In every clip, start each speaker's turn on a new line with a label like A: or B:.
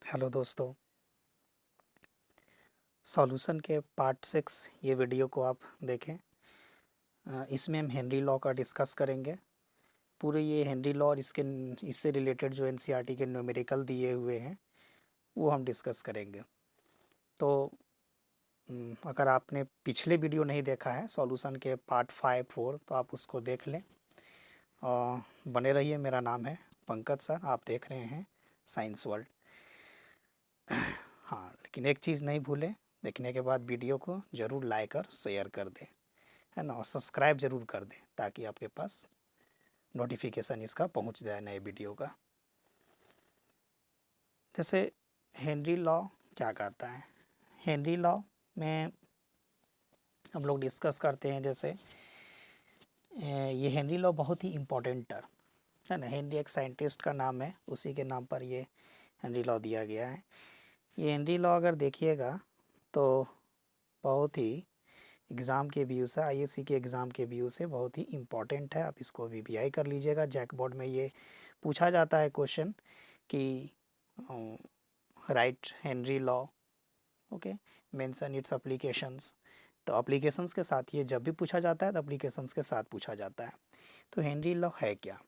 A: Hello दोस्तों। Solution के part 6 ये वीडियो को आप देखें। इसमें हम हेनरी लॉ का डिस्कस करेंगे। पूरे ये हेनरी लॉ और इससे रिलेटेड जो एनसीईआरटी के न्यूमेरिकल दिए हुए हैं वो हम डिस्कस करेंगे। तो अगर आपने पिछले वीडियो नहीं देखा है सॉल्यूशन के पार्ट 5 4 तो आप उसको देख लें। बने रहिए। मेरा नाम है पंकज सर, आप देख रहे हैं साइंस वर्ल्ड। हाँ, लेकिन एक चीज़ नहीं भूलें, देखने के बाद वीडियो को ज़रूर लाइक और शेयर कर दें, है ना, और सब्सक्राइब ज़रूर कर दें ताकि आपके पास नोटिफिकेशन इसका पहुंच जाए नए वीडियो का। जैसे हेनरी लॉ क्या कहता है, हेनरी लॉ में हम लोग डिस्कस करते हैं। जैसे ये हेनरी लॉ बहुत ही इम्पोर्टेंट टर्म है ना। हेनरी एक साइंटिस्ट का नाम है, उसी के नाम पर ये हेनरी लॉ दिया गया है। ये हेनरी लॉ अगर देखिएगा तो बहुत ही एग्ज़ाम के व्यू से, आईएससी के एग्ज़ाम के व्यू से बहुत ही इम्पॉर्टेंट है। आप इसको वीवीआई कर लीजिएगा। जैक बोर्ड में ये पूछा जाता है क्वेश्चन कि right Henry law, okay, mention it's applications. तो एप्लीकेशंस के साथ ये जब भी पूछा जाता है तो एप्लीकेशंस के साथ पूछा जाता है। तो हेनरी लॉ है क्या?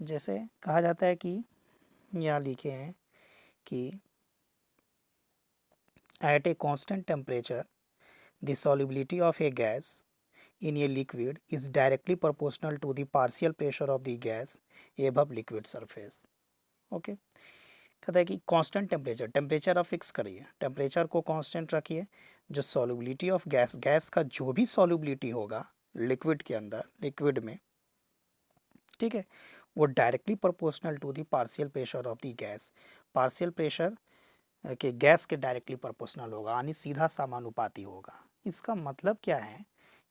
A: जैसे कहा जाता है कि यहाँ लिखे हैं कि at a constant temperature the solubility of a gas in a liquid is directly proportional to the partial pressure of the gas above liquid surface. Okay, कहता है कि कांस्टेंट टेम्परेचर, टेम्परेचर आप फिक्स करिए, टेम्परेचर को constant रखिए। जो solubility of gas, gas का जो भी सॉल्युबिलिटी होगा लिक्विड के अंदर, लिक्विड में, ठीक है, वो directly proportional to the partial pressure of the gas. Partial pressure के गैस के डायरेक्टली प्रोपोर्शनल होगा, यानी सीधा समानुपाती होगा। इसका मतलब क्या है?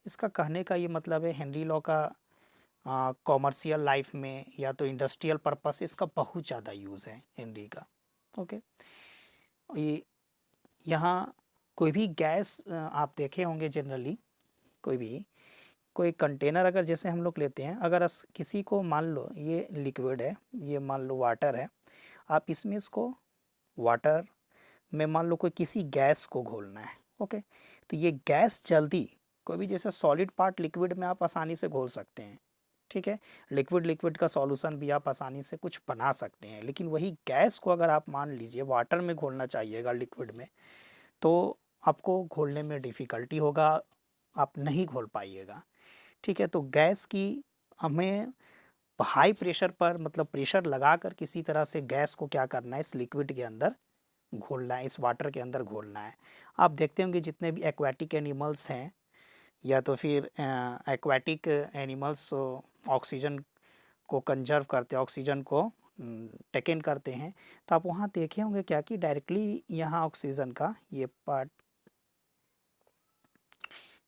A: इसका कहने का ये मतलब है हेनरी लॉ का कॉमर्शियल लाइफ में या तो इंडस्ट्रियल पर्पस इसका बहुत ज़्यादा यूज़ है हेनरी का। ओके, ये यहाँ कोई भी गैस आप देखे होंगे जनरली, कोई कंटेनर अगर जैसे हम लोग लेते हैं, अगर किसी को मान लो ये लिक्विड है, ये मान लो वाटर है, आप इसमें इसको वाटर में मान लो कोई किसी गैस को घोलना है, ओके, तो ये गैस जल्दी, कोई भी जैसे सॉलिड पार्ट लिक्विड में आप आसानी से घोल सकते हैं, ठीक है, लिक्विड लिक्विड का सॉल्यूशन भी आप आसानी से कुछ बना सकते हैं। लेकिन वही गैस को अगर आप मान लीजिए वाटर में घोलना चाहिएगा, लिक्विड में, तो आपको घोलने में डिफ़िकल्टी होगा, आप नहीं घोल पाइएगा, ठीक है। तो गैस की हमें हाई प्रेशर पर, मतलब प्रेशर लगाकर किसी तरह से गैस को क्या करना है, इस लिक्विड के अंदर घोलना है, इस वाटर के अंदर घोलना है। आप देखते होंगे जितने भी एक्वाटिक एनिमल्स हैं या तो फिर एक्वाटिक एनिमल्स ऑक्सीजन को कंजर्व करते हैं, ऑक्सीजन को टेकन करते हैं, तो आप वहाँ देखे होंगे क्या कि डायरेक्टली यहाँ ऑक्सीजन का ये पार्ट,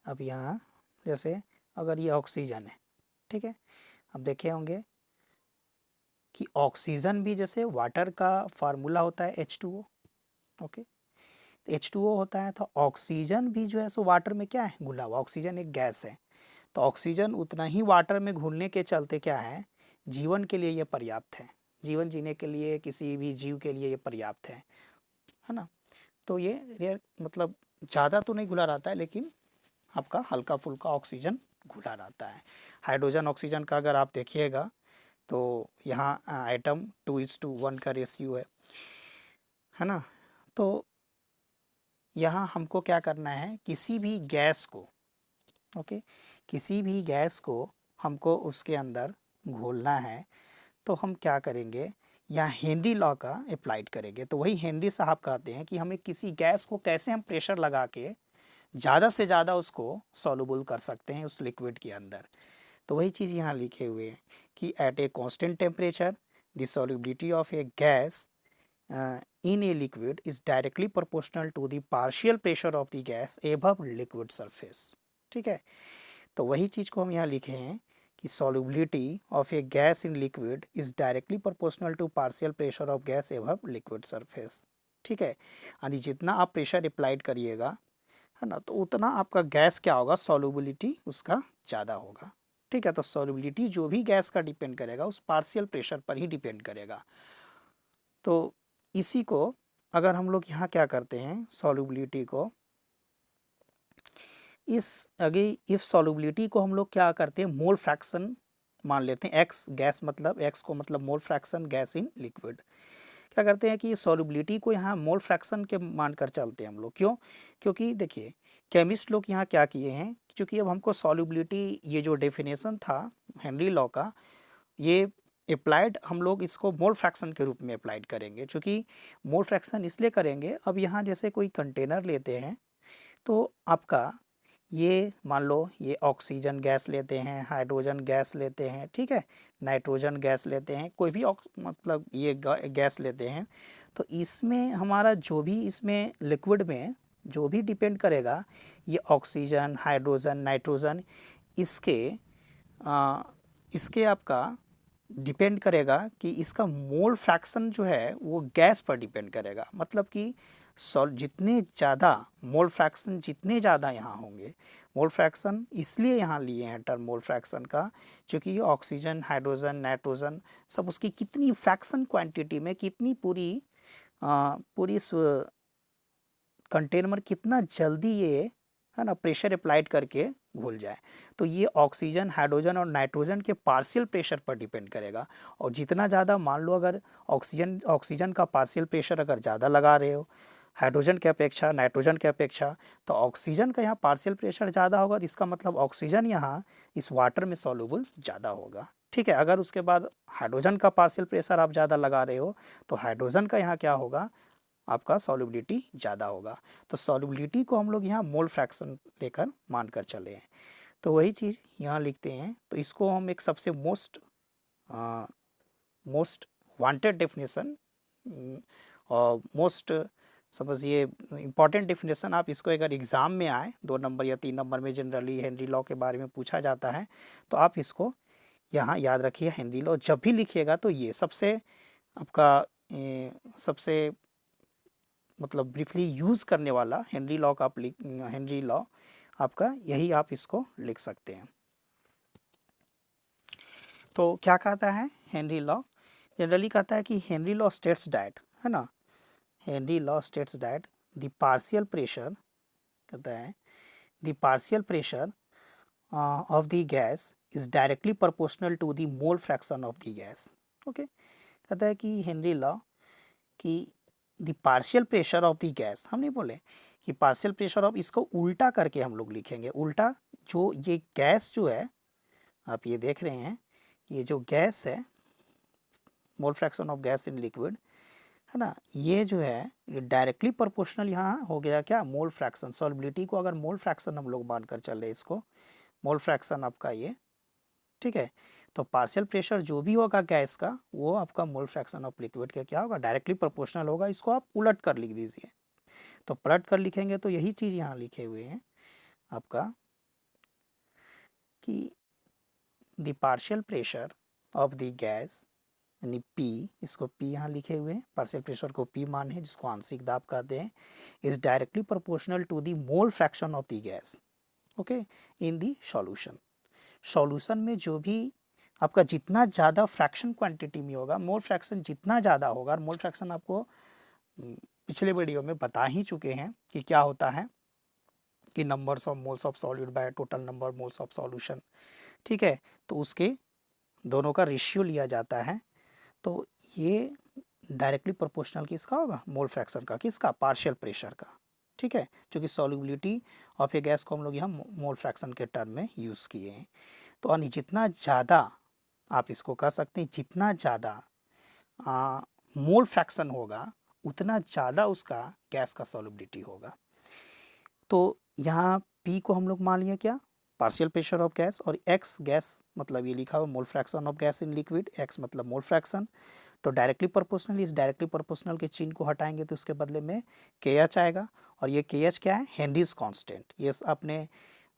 A: अब यहाँ जैसे अगर ये ऑक्सीजन है, ठीक है, अब देखे होंगे कि ऑक्सीजन भी जैसे वाटर का फार्मूला होता है H2O, ओके, H2O होता है, तो ऑक्सीजन भी जो है सो वाटर में क्या है, घुला हुआ। ऑक्सीजन एक गैस है, तो ऑक्सीजन उतना ही वाटर में घुलने के चलते क्या है, जीवन के लिए ये पर्याप्त है, जीवन जीने के लिए किसी भी जीव के लिए ये पर्याप्त है ना। तो ये रेयर, मतलब ज़्यादा तो नहीं घुला रहता है, लेकिन आपका हल्का फुल्का ऑक्सीजन घुला रहता है। हाइड्रोजन ऑक्सीजन का अगर आप देखिएगा तो यहाँ एटम 2:1 का रेशियो है ना। तो यहाँ हमको क्या करना है, किसी भी गैस को, ओके, किसी भी गैस को हमको उसके अंदर घोलना है, तो हम क्या करेंगे, यहाँ हेनरी लॉ का अप्लाइड करेंगे। तो वही हेनरी साहब कहते हैं कि हमें किसी गैस को कैसे हम प्रेशर लगा के ज़्यादा से ज़्यादा उसको सॉल्युबल कर सकते हैं उस लिक्विड के अंदर। तो वही चीज़ यहाँ लिखे हुए हैं कि at a constant temperature the solubility of a gas in a liquid is directly proportional to the partial pressure of the gas above liquid surface, ठीक है। तो वही चीज़ को हम यहाँ लिखे हैं कि solubility of a gas in liquid is directly proportional to partial pressure of gas above liquid surface, ठीक है। यानी जितना आप प्रेशर अप्लाइड करिएगा, है ना, तो उतना आपका गैस क्या होगा, सॉल्युबिलिटी उसका ज़्यादा होगा, ठीक है। तो सॉल्युबिलिटी जो भी गैस का डिपेंड करेगा उस पार्शियल प्रेशर पर ही डिपेंड करेगा। तो इसी को अगर हम लोग यहाँ क्या करते हैं, सॉल्युबिलिटी को इफ सॉल्युबिलिटी को हम लोग क्या करते हैं, मोल फ्रैक्शन मान लेते हैं। एक्स गैस मतलब एक्स को मतलब mole fraction gas in liquid. क्या करते हैं कि सॉल्युबिलिटी को यहाँ मोल फ्रैक्शन के मानकर चलते हैं हम लोग। क्यों? क्योंकि देखिए केमिस्ट लोग यहाँ क्या किए हैं, क्योंकि अब हमको सॉल्युबिलिटी ये जो डेफिनेशन था हेनरी लॉ का, ये अप्लाइड हम लोग इसको मोल फ्रैक्शन के रूप में अप्लाइड करेंगे। क्योंकि मोल फ्रैक्शन इसलिए करेंगे, अब यहाँ जैसे कोई कंटेनर लेते हैं तो आपका ये मान लो ये ऑक्सीजन गैस लेते हैं, हाइड्रोजन गैस लेते हैं, ठीक है, नाइट्रोजन गैस लेते हैं, कोई भी मतलब ये गैस लेते हैं, तो इसमें हमारा जो भी इसमें लिक्विड में जो भी डिपेंड करेगा, ये ऑक्सीजन, हाइड्रोजन, नाइट्रोजन, इसके इसके आपका डिपेंड करेगा कि इसका मोल फ्रैक्शन जो है वो गैस पर डिपेंड करेगा। मतलब कि जितने ज़्यादा मोल फ्रैक्शन जितने ज़्यादा यहाँ होंगे, मोल फ्रैक्शन इसलिए यहाँ लिए हैं टर्म मोल फ्रैक्शन का, क्योंकि ये ऑक्सीजन, हाइड्रोजन, नाइट्रोजन सब उसकी कितनी फ्रैक्शन क्वांटिटी में, कितनी पूरी इस कंटेनर कितना जल्दी ये है ना प्रेशर अप्लाइड करके घुल जाए। तो ये ऑक्सीजन, हाइड्रोजन और नाइट्रोजन के पार्शियल प्रेशर पर डिपेंड करेगा। और जितना ज़्यादा मान लो अगर ऑक्सीजन का पार्शियल प्रेशर अगर ज़्यादा लगा रहे हो हाइड्रोजन के अपेक्षा, नाइट्रोजन के अपेक्षा, तो ऑक्सीजन का यहाँ पार्शियल प्रेशर ज़्यादा होगा, तो इसका मतलब ऑक्सीजन यहाँ इस वाटर में सॉल्युबल ज़्यादा होगा। ठीक है, अगर उसके बाद हाइड्रोजन का पार्शियल प्रेशर आप ज़्यादा लगा रहे हो तो हाइड्रोजन का यहाँ क्या होगा, आपका सॉल्युबिलिटी ज़्यादा होगा। तो सॉल्युबिलिटी को हम लोग यहाँ मोल फ्रैक्शन लेकर मानकर चले हैं। तो वही चीज़ यहाँ लिखते हैं। तो इसको हम एक सबसे मोस्ट वांटेड डेफिनेशन और मोस्ट सपोज ये इम्पॉर्टेंट डेफिनेशन, आप इसको अगर एग्ज़ाम में आए 2 नंबर या 3 नंबर में जनरली हेनरी लॉ के बारे में पूछा जाता है, तो आप इसको यहाँ याद रखिए। हेनरी लॉ जब भी लिखिएगा तो ये सबसे आपका सबसे मतलब ब्रीफली यूज़ करने वाला हेनरी लॉ का आप हेनरी लॉ आपका यही आप इसको लिख सकते हैं। तो क्या कहता है हेनरी लॉ? जनरली कहता है कि हेनरी लॉ स्टेट्स दैट, है ना, Henry law states that the partial pressure, कहता है the partial pressure of the gas is directly proportional to the mole fraction of the gas. Okay, कहता है कि हेनरी लॉ कि the partial pressure of the gas, हम नहीं बोले कि पार्शियल प्रेशर ऑफ, इसको उल्टा करके हम लोग लिखेंगे। उल्टा जो ये गैस जो है आप ये देख रहे हैं, ये जो गैस है मोल fraction of gas in liquid, है ना, ये जो है ये डायरेक्टली प्रोपोर्शनल यहाँ हो गया क्या, मोल फ्रैक्शन। सॉल्युबिलिटी को अगर मोल फ्रैक्शन हम लोग मानकर चल रहे इसको, मोल फ्रैक्शन आपका ये, ठीक है, तो पार्शियल प्रेशर जो भी होगा गैस का वो आपका मोल फ्रैक्शन ऑफ लिक्विड का क्या होगा, डायरेक्टली प्रोपोर्शनल होगा। इसको आप उलट कर लिख दीजिए। तो पलट कर लिखेंगे तो यही चीज़ यहाँ लिखे हुए हैं आपका कि the partial pressure of the gas, यानी पी, इसको पी यहाँ लिखे हुए हैं, पार्शियल प्रेशर को पी मान है जिसको आंशिक दाब कहते हैं, is directly proportional to the mole fraction of the gas, okay, in the solution. Solution में जो भी आपका जितना ज़्यादा फ्रैक्शन क्वांटिटी में होगा, मोल फ्रैक्शन जितना ज़्यादा होगा, और मोल फ्रैक्शन आपको पिछले वीडियो में बता ही चुके हैं कि क्या होता है, कि numbers of moles of solute by total number moles of solution, ठीक है, तो उसके दोनों का रेशियो लिया जाता है। तो ये डायरेक्टली प्रोपोर्शनल किसका होगा, मोल फ्रैक्शन का, किसका, पार्शियल प्रेशर का, ठीक है, क्योंकि सॉल्युबिलिटी ऑफ ए गैस को हम लोग यहाँ मोल फ्रैक्शन के टर्म में यूज़ किए हैं। तो यानी जितना ज़्यादा आप इसको कह सकते हैं, जितना ज़्यादा मोल फ्रैक्शन होगा उतना ज़्यादा उसका गैस का सॉल्युबिलिटी होगा। तो यहाँ पी को हम लोग मान लिया क्या, पार्शियल प्रेशर ऑफ गैस, और एक्स गैस मतलब ये लिखा हुआ मोल fraction of gas in liquid, x मतलब मोल फ्रैक्शन। तो डायरेक्टली प्रोपोर्शनल, इस डायरेक्टली प्रोपोर्शनल के चिन्ह को हटाएंगे तो उसके बदले में के एच आएगा। और ये के एच क्या है, हेनरीज कांस्टेंट। ये अपने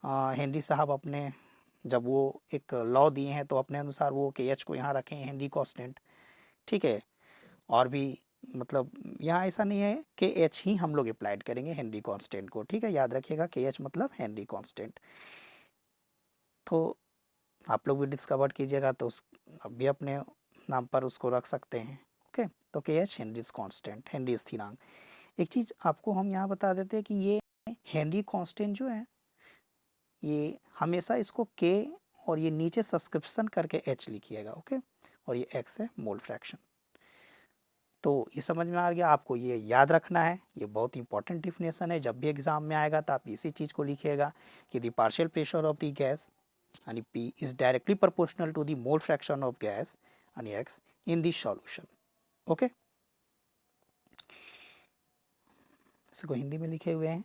A: हेनरी साहब अपने जब वो एक लॉ दिए हैं तो अपने अनुसार वो के एच को यहाँ रखें हेनरी कांस्टेंट, ठीक है। और भी मतलब यहाँ ऐसा नहीं है, के एच ही हम लोग अप्लाइड करेंगे हेनरी कांस्टेंट को, ठीक है, याद रखिएगा के एच मतलब हेनरी कांस्टेंट। तो आप लोग भी डिस्कवर कीजिएगा तो उस भी अपने नाम पर उसको रख सकते हैं, ओके। तो के एच हेनरीज कांस्टेंट, हेनरी स्थिरांक। एक चीज़ आपको हम यहाँ बता देते हैं कि ये हेनरी कांस्टेंट जो है, ये हमेशा इसको के और ये नीचे सब्सक्रिप्शन करके एच लिखिएगा, ओके। और ये एक्स है मोल फ्रैक्शन। तो ये समझ में आ गया, आपको ये याद रखना है, ये बहुत इंपॉर्टेंट डिफिनेशन है। जब भी एग्जाम में आएगा तो आप इसी चीज़ को लिखिएगा कि the partial pressure of the gas यानी P is directly proportional to the mole fraction of gas यानी X in the solution, okay. इसको हिंदी में लिखे हुए हैं।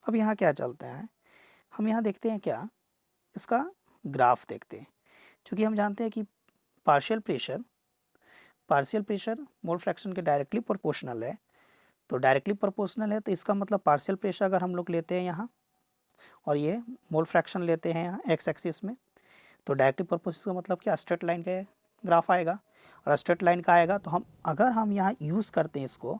A: अब यहाँ क्या चलता है, हम यहाँ देखते हैं क्या, इसका ग्राफ देखते हैं। क्योंकि हम जानते हैं कि पार्शियल प्रेशर मोल फ्रैक्शन के डायरेक्टली प्रोपोर्शनल है। तो डायरेक्टली प्रोपोर्शनल है तो इसका मतलब पार्शियल प्रेशर अगर हम लोग लेते हैं यहाँ और ये मोल फ्रैक्शन लेते हैं यहाँ एक्स एक्सिस में, तो डायरेक्टली प्रोपोर्शनल का मतलब क्या, स्ट्रेट लाइन का ग्राफ आएगा। और स्ट्रेट लाइन का आएगा तो हम यहाँ यूज़ करते हैं इसको,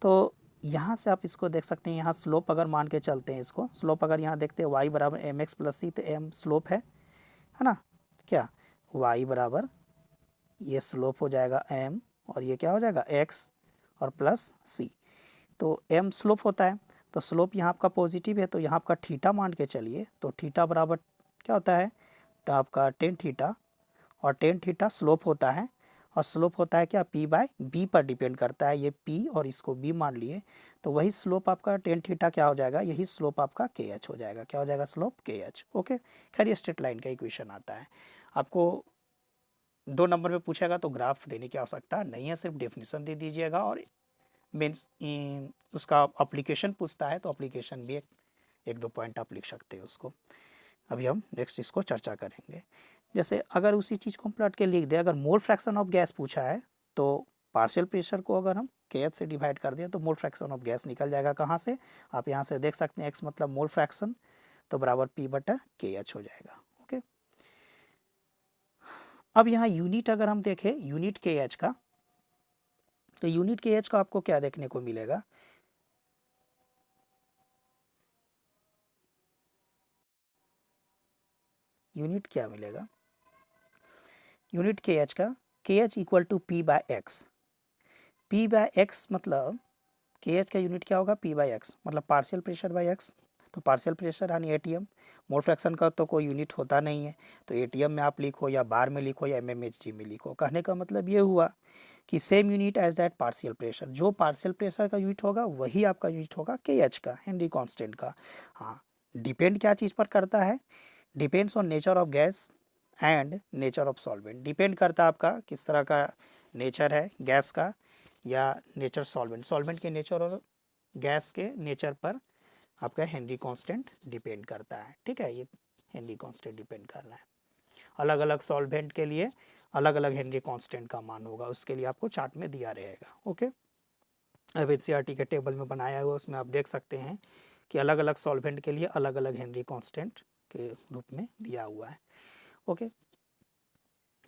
A: तो यहाँ से आप इसको देख सकते हैं, यहाँ स्लोप अगर मान के चलते हैं इसको, स्लोप अगर यहाँ देखते हैं y बराबर एम एक्स प्लस सी, तो एम स्लोप है ना, क्या y बराबर ये स्लोप हो जाएगा m और ये क्या हो जाएगा x और प्लस सी। तो m स्लोप होता है, तो स्लोप यहाँ आपका पॉजिटिव है, तो यहाँ आपका थीटा मान के चलिए, तो थीटा बराबर क्या होता है, तो आपका टेन थीटा, और टेन थीटा स्लोप होता है, और स्लोप होता है क्या, p बाय b पर डिपेंड करता है, ये p और इसको b मान लिए, तो वही स्लोप आपका टेन थीटा क्या हो जाएगा, यही स्लोप आपका के एच हो जाएगा। क्या हो जाएगा, स्लोप के एच, ओके। खैर ये स्ट्रेट लाइन का इक्वेशन आता है। आपको 2 नंबर में पूछेगा तो ग्राफ देने की आवश्यकता नहीं है, सिर्फ डेफिनेशन दे दीजिएगा, और मीन्स उसका अप्लीकेशन पूछता है तो अप्लीकेशन भी एक दो पॉइंट आप लिख सकते हैं उसको। अभी हम नेक्स्ट इसको चर्चा करेंगे। जैसे अगर उसी चीज़ को हम प्लॉट के लिख दें, अगर मोल फ्रैक्शन ऑफ गैस पूछा है तो पार्शियल प्रेशर को अगर हम के एच से डिवाइड कर दिया तो मोल फ्रैक्शन ऑफ गैस निकल जाएगा कहाँ से, आप यहाँ से देख सकते हैं, एक्स मतलब मोल फ्रैक्शन, तो बराबर पी बटा के एच हो जाएगा, ओके। अब यहाँ यूनिट अगर हम देखें, यूनिट के एच का, तो यूनिट के एच का आपको क्या देखने को मिलेगा, यूनिट क्या मिलेगा, यूनिट के एच का, K H equal to P by X. P by X मतलब के एच का यूनिट क्या होगा, पी बाय एक्स मतलब पार्शियल प्रेशर बाय एक्स। तो पार्शियल प्रेशर यानी एटीएम, मोल फ्रैक्शन का तो कोई यूनिट होता नहीं है, तो एटीएम में आप लिखो या बार में लिखो या एमएमएचजी में लिखो। कहने का मतलब ये हुआ कि same unit as that partial pressure, जो पार्शियल प्रेशर का यूनिट होगा वही आपका यूनिट होगा के एच का, हेनरी कांस्टेंट का। हाँ, डिपेंड क्या चीज़ पर करता है, depends on nature of gas and nature of solvent. Depend करता है आपका किस तरह का नेचर है गैस का या नेचर सॉल्वेंट के नेचर और गैस के नेचर पर आपका हेनरी कांस्टेंट डिपेंड करता है, ठीक है। ये हेनरी कांस्टेंट डिपेंड करना है, अलग अलग सॉल्वेंट के लिए अलग अलग हेनरी कांस्टेंट का मान होगा, उसके लिए आपको चार्ट में दिया रहेगा, ओके। अब एनसीईआरटी के टेबल में बनाया हुआ उसमें आप देख सकते हैं कि अलग अलग सॉल्वेंट के लिए अलग अलग हेनरी कांस्टेंट के रूप में दिया हुआ है, ओके।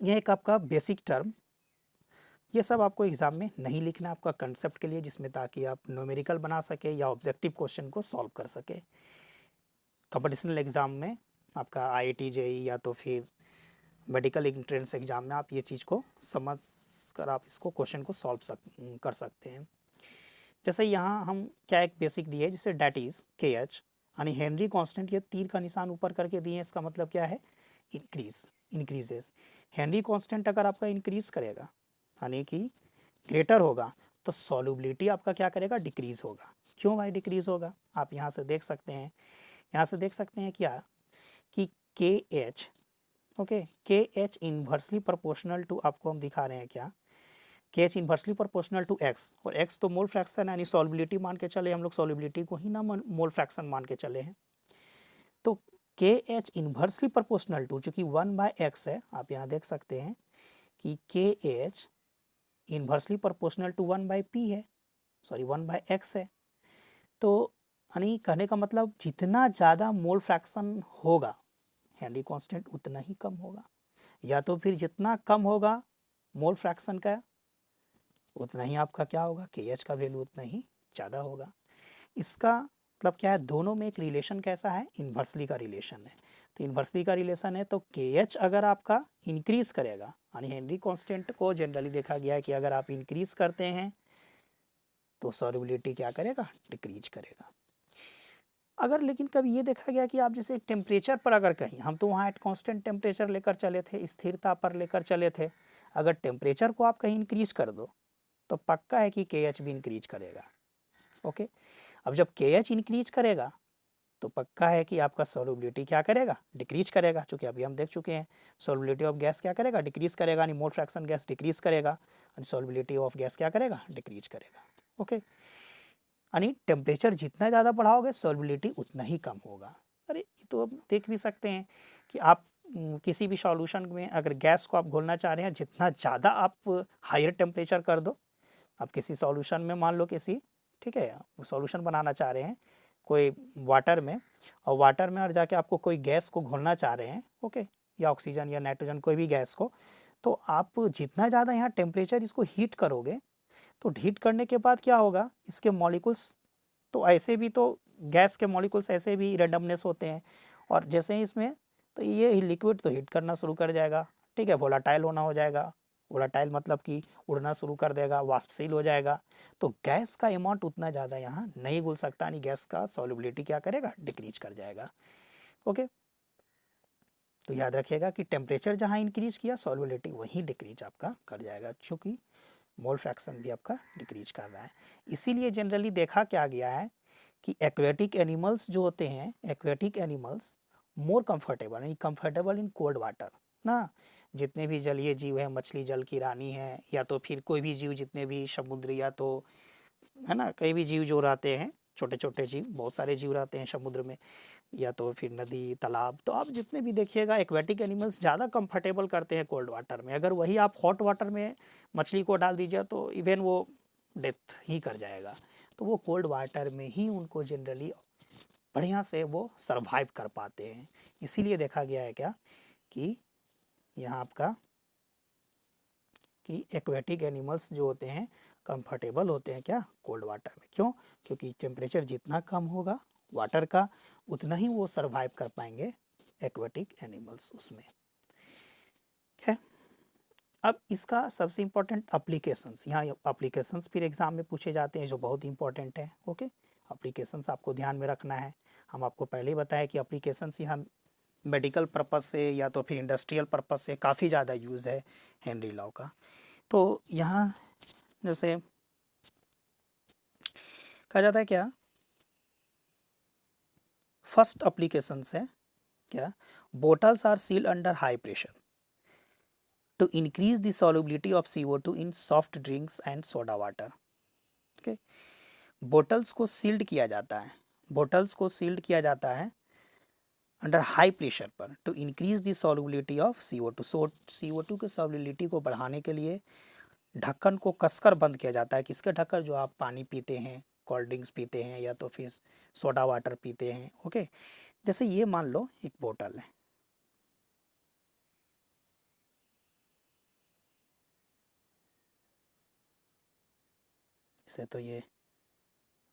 A: यह एक आपका बेसिक टर्म, ये सब आपको एग्जाम में नहीं लिखना, आपका कंसेप्ट के लिए, जिसमें ताकि आप न्यूमेरिकल बना सके या ऑब्जेक्टिव क्वेश्चन को सॉल्व कर सके। कंपटीशनल एग्जाम में आपका आईआईटी जेईई या तो फिर मेडिकल एंट्रेंस एग्जाम में आप ये चीज़ को समझ कर आप इसको क्वेश्चन को सॉल्व कर सकते हैं। जैसे यहाँ हम क्या एक बेसिक दिए, जैसे डैट इज के एच यानी हेनरी कांस्टेंट, ये तीर का निशान ऊपर करके दिए हैं, इसका मतलब क्या है, इंक्रीजेस। हेनरी कांस्टेंट अगर आपका इंक्रीज करेगा यानी कि ग्रेटर होगा तो सॉल्युबिलिटी आपका क्या करेगा, डिक्रीज होगा। क्यों भाई डिक्रीज होगा, आप यहाँ से देख सकते हैं, यहाँ से देख सकते हैं क्या कि K H, okay, K H inversely proportional to, आपको हम दिखा रहे हैं क्या, K H inversely proportional to X, और एक्स तो मोल फ्रैक्शन यानी सॉल्युबिलिटी मान के चले हम लोग, सॉल्युबिलिटी को ही ना मोल फ्रैक्शन मान के चले हैं। तो के एच इन्वर्सली प्रोपोर्शनल टू, चूंकि 1/x है, आप यहाँ देख सकते हैं कि K H inversely proportional to 1/p है, सॉरी 1/x है। तो यानी कहने का मतलब जितना ज़्यादा मोल फ्रैक्शन होगा हेनरी कांस्टेंट उतना ही कम होगा, या तो फिर जितना कम होगा मोल फ्रैक्शन का उतना ही आपका क्या होगा, के एच का वैल्यू उतना ही ज़्यादा होगा। इसका मतलब क्या है, दोनों में एक रिलेशन कैसा है, इन्वर्सली का रिलेशन है। तो इन्वर्सली का रिलेशन है तो के एच अगर आपका इंक्रीज करेगा यानी हेनरी कांस्टेंट को जनरली देखा गया है कि अगर आप इंक्रीज करते हैं तो सॉल्युबिलिटी क्या करेगा, डिक्रीज करेगा। अगर लेकिन कभी ये देखा गया कि आप जैसे टेम्परेचर पर अगर कहीं, हम तो वहाँ एट कांस्टेंट टेम्परेचर लेकर चले थे, स्थिरता पर लेकर चले थे, अगर टेम्परेचर को आप कहीं इंक्रीज कर दो तो पक्का है कि KH भी इंक्रीज करेगा। ओके, अब जब KH इंक्रीज करेगा तो पक्का है कि आपका सॉल्युबिलिटी क्या करेगा, डिक्रीज करेगा, क्योंकि अभी हम देख चुके हैं सॉल्युबिलिटी ऑफ गैस क्या करेगा, डिक्रीज करेगा, यानी मोल फ्रैक्शन गैस डिक्रीज करेगा, और सॉल्युबिलिटी ऑफ गैस क्या करेगा, डिक्रीज करेगा। ओके, यानी टेम्परेचर जितना ज़्यादा बढ़ाओगे सॉल्युबिलिटी उतना ही कम होगा। अरे ये तो अब देख भी सकते हैं कि आप किसी भी सॉल्यूशन में अगर गैस को आप घोलना चाह रहे हैं, जितना ज़्यादा आप हायर टेम्परेचर कर दो, आप किसी सॉल्यूशन में मान लो किसी, ठीक है, सॉल्यूशन बनाना चाह रहे हैं कोई वाटर में, और वाटर में और जाके आपको कोई गैस को घोलना चाह रहे हैं, ओके, या ऑक्सीजन या नाइट्रोजन कोई भी गैस को, तो आप जितना ज़्यादा यहाँ टेम्परेचर इसको हीट करोगे तो हीट करने के बाद क्या होगा, इसके मॉलिक्यूल्स तो ऐसे भी तो गैस के मॉलिक्यूल्स ऐसे भी रैंडमनेस होते हैं, और जैसे ही इसमें तो ये लिक्विड तो हीट करना शुरू कर जाएगा, ठीक है, वोलाटाइल होना हो जाएगा, वोलाटाइल मतलब कि उड़ना शुरू कर देगा, वाष्पशील हो जाएगा, तो गैस का अमाउंट उतना ज़्यादा यहाँ नहीं घुल सकता, नहीं गैस का सॉल्युबिलिटी क्या करेगा, डिक्रीज कर जाएगा। ओके, तो याद रखिएगा कि टेम्परेचर जहाँ इंक्रीज किया सॉल्युबिलिटी वहीं डिक्रीज आपका कर जाएगा, क्योंकि मोल फ्रैक्शन भी आपका डिक्रीज कर रहा है। इसीलिए जनरली देखा क्या गया है कि एक्वेटिक एनिमल्स जो होते हैं, एक्वेटिक एनिमल्स मोर कंफर्टेबल, यानी कंफर्टेबल इन कोल्ड वाटर ना, जितने भी जलीय जीव हैं, मछली जल की रानी है, या तो फिर कोई भी जीव, जितने भी समुद्र या तो है ना, कई भी जीव जो रहते हैं, छोटे छोटे जीव, बहुत सारे जीव रहते हैं समुद्र में, या तो फिर नदी तालाब, तो आप जितने भी देखिएगा एक्वेटिक एनिमल्स ज़्यादा कंफर्टेबल करते हैं कोल्ड वाटर में। अगर वही आप हॉट वाटर में मछली को डाल दीजिए तो इवन वो डेथ ही कर जाएगा, तो वो कोल्ड वाटर में ही उनको जनरली बढ़िया से वो सरवाइव कर पाते हैं। इसीलिए देखा गया है क्या कि यहाँ आपका कि एक्वेटिक एनिमल्स जो होते हैं कंफर्टेबल होते हैं क्या, कोल्ड वाटर में। क्यों? क्योंकि टेम्परेचर जितना कम होगा वाटर का उतना ही वो सरवाइव कर पाएंगे एक्वेटिक एनिमल्स उसमें है। अब इसका सबसे इम्पोर्टेंट अप्लीकेशंस, यहाँ अप्लीकेशंस फिर एग्जाम में पूछे जाते हैं जो बहुत इंपॉर्टेंट है। ओके, अप्लीकेशंस आपको ध्यान में रखना है। हम आपको पहले ही बताया कि अप्लीकेशंस यहाँ मेडिकल पर्पस से या तो फिर इंडस्ट्रियल पर्पस से काफ़ी ज़्यादा यूज़ है हेनरी लॉ का। तो यहाँ जैसे कहा जाता है क्या, फर्स्ट अप्लीकेशंस है क्या, bottles are sealed under high pressure to increase the solubility of CO2 in soft drinks and soda water। Okay, bottles को सील्ड किया जाता है, बोटल्स को सील्ड किया जाता है अंडर हाई प्रेशर पर to increase the solubility of CO2। CO2 के सॉल्युबिलिटी को बढ़ाने के लिए ढक्कन को कसकर बंद किया जाता है। किसके ढक्कन, जो आप पानी पीते हैं, कोल्ड ड्रिंक्स पीते हैं, या तो फिर सोडा वाटर पीते हैं। ओके, जैसे ये मान लो एक बोतल है, इसे तो ये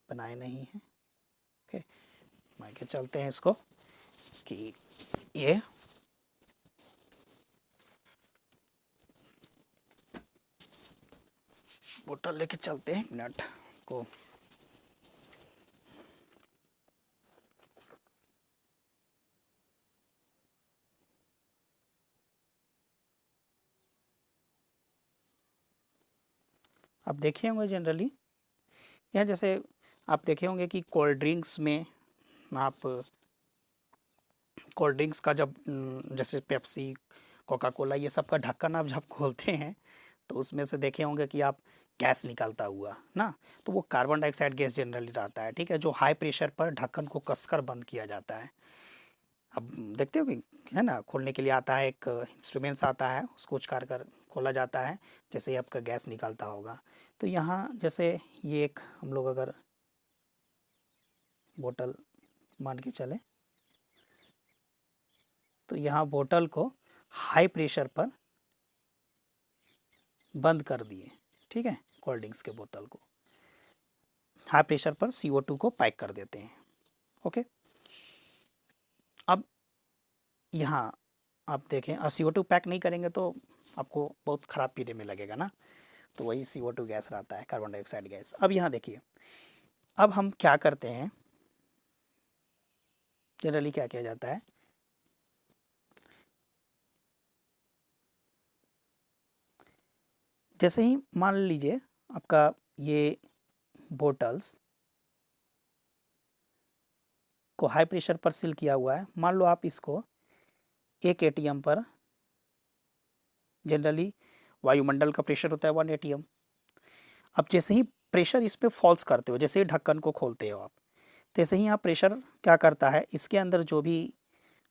A: बनाए नहीं है। ओके, मान के चलते हैं इसको कि ये बोतल लेके चलते हैं, एक मिनट को। आप देखे होंगे जनरली यहाँ, जैसे आप देखे होंगे कि कोल्ड ड्रिंक्स में आप कोल्ड ड्रिंक्स का जब जैसे पेप्सी, कोका कोला, ये सब का ढक्कन आप जब खोलते हैं तो उसमें से देखे होंगे कि आप गैस निकलता हुआ ना, तो वो कार्बन डाइऑक्साइड गैस जनरली रहता है, ठीक है, जो हाई प्रेशर पर ढक्कन को कसकर बंद किया जाता है। अब देखते हो कि है ना, खोलने के लिए आता है एक इंस्ट्रूमेंट्स आता है, उसको उचकार कर खोला जाता है, जैसे ही आपका गैस निकलता होगा। तो यहाँ जैसे ये एक हम लोग अगर बोतल मान के चले, तो यहाँ बोतल को हाई प्रेशर पर बंद कर दिए, ठीक है, कोल्ड ड्रिंक्स के बोतल को हाई प्रेशर पर CO2 को पैक कर देते हैं। ओके, अब यहाँ आप देखें, और CO2 पैक नहीं करेंगे तो आपको बहुत ख़राब पीने में लगेगा ना, तो वही CO2 गैस रहता है, कार्बन डाइऑक्साइड गैस। अब यहाँ देखिए, अब हम क्या करते हैं, जनरली क्या किया जाता है, जैसे ही मान लीजिए आपका ये बोटल्स को हाई प्रेशर पर सील किया हुआ है, मान लो आप इसको 1 ATM पर, जनरली वायुमंडल का प्रेशर होता है 1 ATM। अब जैसे ही प्रेशर इस पे फॉल्स करते हो, जैसे ही ढक्कन को खोलते हो आप, तैसे ही यहाँ प्रेशर क्या करता है, इसके अंदर जो भी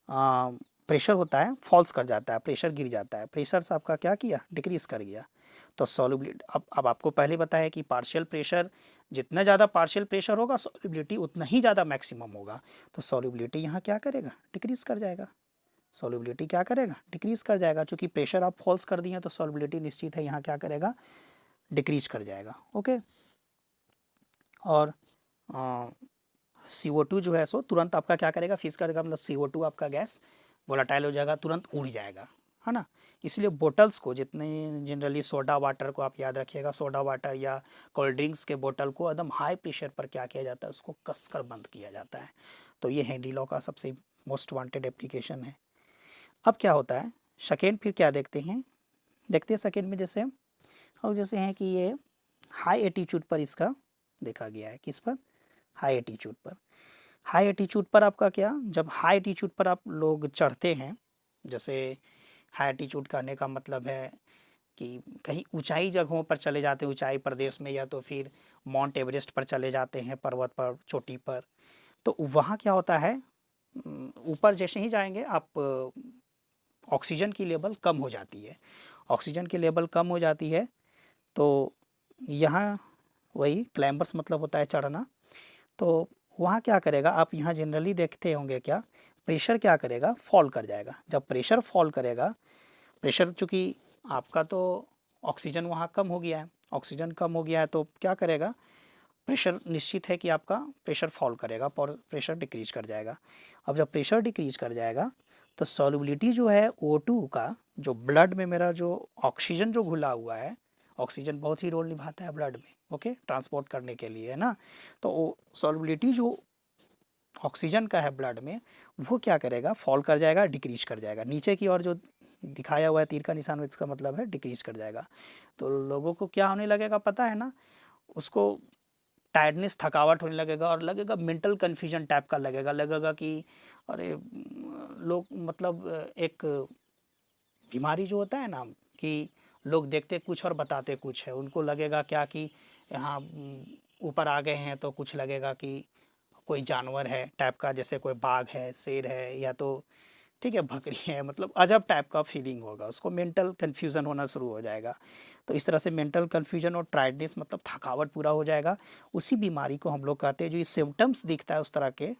A: प्रेशर होता है फॉल्स कर जाता है, प्रेशर गिर जाता है, प्रेशर से आपका क्या किया, डिक्रीज कर गया। तो सॉल्युबिलिटी, अब आपको पहले बताया कि पार्शियल प्रेशर, जितना ज़्यादा पार्शियल प्रेशर होगा सॉल्युबिलिटी उतना ही ज़्यादा मैक्सिमम होगा। तो सॉल्युबिलिटी यहाँ क्या करेगा, डिक्रीज कर जाएगा। सॉल्युबिलिटी क्या करेगा, डिक्रीज कर जाएगा। चूँकि प्रेशर आप फॉल्स कर दिए तो सॉल्युबिलिटी निश्चित है यहाँ क्या करेगा, डिक्रीज कर जाएगा। ओके, और CO2 जो है सो तुरंत आपका क्या करेगा, फिक्स करेगा, मतलब CO2 आपका गैस वोलाटाइल हो जाएगा, तुरंत उड़ जाएगा, है ना। इसलिए बोटल्स को, जितने जनरली सोडा वाटर को आप याद रखिएगा, सोडा वाटर या कोल्ड ड्रिंक्स के बोतल को एकदम हाई प्रेशर पर क्या किया जाता है, उसको कसकर बंद किया जाता है। तो ये हैंडी लॉ का सबसे मोस्ट वांटेड एप्लीकेशन है। अब क्या होता है सेकेंड, फिर क्या देखते हैं, देखते हैं सेकेंड में जैसे, और जैसे हैं कि ये हाई एटीट्यूड पर इसका देखा गया है, किस पर, हाई एटीट्यूड पर। हाई एटीट्यूड पर आपका क्या, जब हाई एटीट्यूड पर आप लोग चढ़ते हैं, जैसे हाई एटीट्यूड करने का मतलब है कि कहीं ऊंचाई जगहों पर चले जाते हैं, ऊंचाई प्रदेश में, या तो फिर माउंट एवरेस्ट पर चले जाते हैं, पर्वत पर, चोटी पर। तो वहाँ क्या होता है, ऊपर जैसे ही जाएंगे आप, ऑक्सीजन की लेवल कम हो जाती है, ऑक्सीजन की लेवल कम हो जाती है। तो यहाँ वही क्लाइंबर्स मतलब होता है चढ़ना। तो वहाँ क्या करेगा, आप यहाँ जनरली देखते होंगे क्या, प्रेशर क्या करेगा, फॉल कर जाएगा। जब प्रेशर फॉल करेगा, प्रेशर चूँकि आपका तो ऑक्सीजन वहाँ कम हो गया है, ऑक्सीजन कम हो गया है तो क्या करेगा, प्रेशर निश्चित है कि आपका प्रेशर फॉल करेगा, प्रेशर डिक्रीज कर जाएगा। अब जब प्रेशर डिक्रीज कर जाएगा तो सॉल्युबिलिटी जो है O2 का, जो ब्लड में मेरा जो ऑक्सीजन जो घुला हुआ है, ऑक्सीजन बहुत ही रोल निभाता है ब्लड में, ओके, ट्रांसपोर्ट करने के लिए, है ना। तो सॉल्युबिलिटी जो ऑक्सीजन का है ब्लड में, वो क्या करेगा, फॉल कर जाएगा, डिक्रीज कर जाएगा। नीचे की ओर जो दिखाया हुआ है तीर का निशान, इसका मतलब है डिक्रीज कर जाएगा। तो लोगों को क्या होने लगेगा पता है ना, उसको टायर्डनेस, थकावट होने लगेगा, और लगेगा मेंटल कन्फ्यूजन टाइप का लगेगा, लगेगा कि अरे लोग मतलब एक बीमारी जो होता है ना, कि लोग देखते कुछ और बताते कुछ है, उनको लगेगा क्या कि यहाँ ऊपर आ गए हैं तो कुछ लगेगा कि कोई जानवर है टाइप का, जैसे कोई बाघ है, शेर है, या तो ठीक है बकरी है, मतलब अजब टाइप का फीलिंग होगा उसको, मेंटल कन्फ्यूज़न होना शुरू हो जाएगा। तो इस तरह से मेंटल कन्फ्यूजन और टायर्डनेस मतलब थकावट पूरा हो जाएगा। उसी बीमारी को हम लोग कहते हैं, जो ये सिम्टम्स दिखता है उस तरह के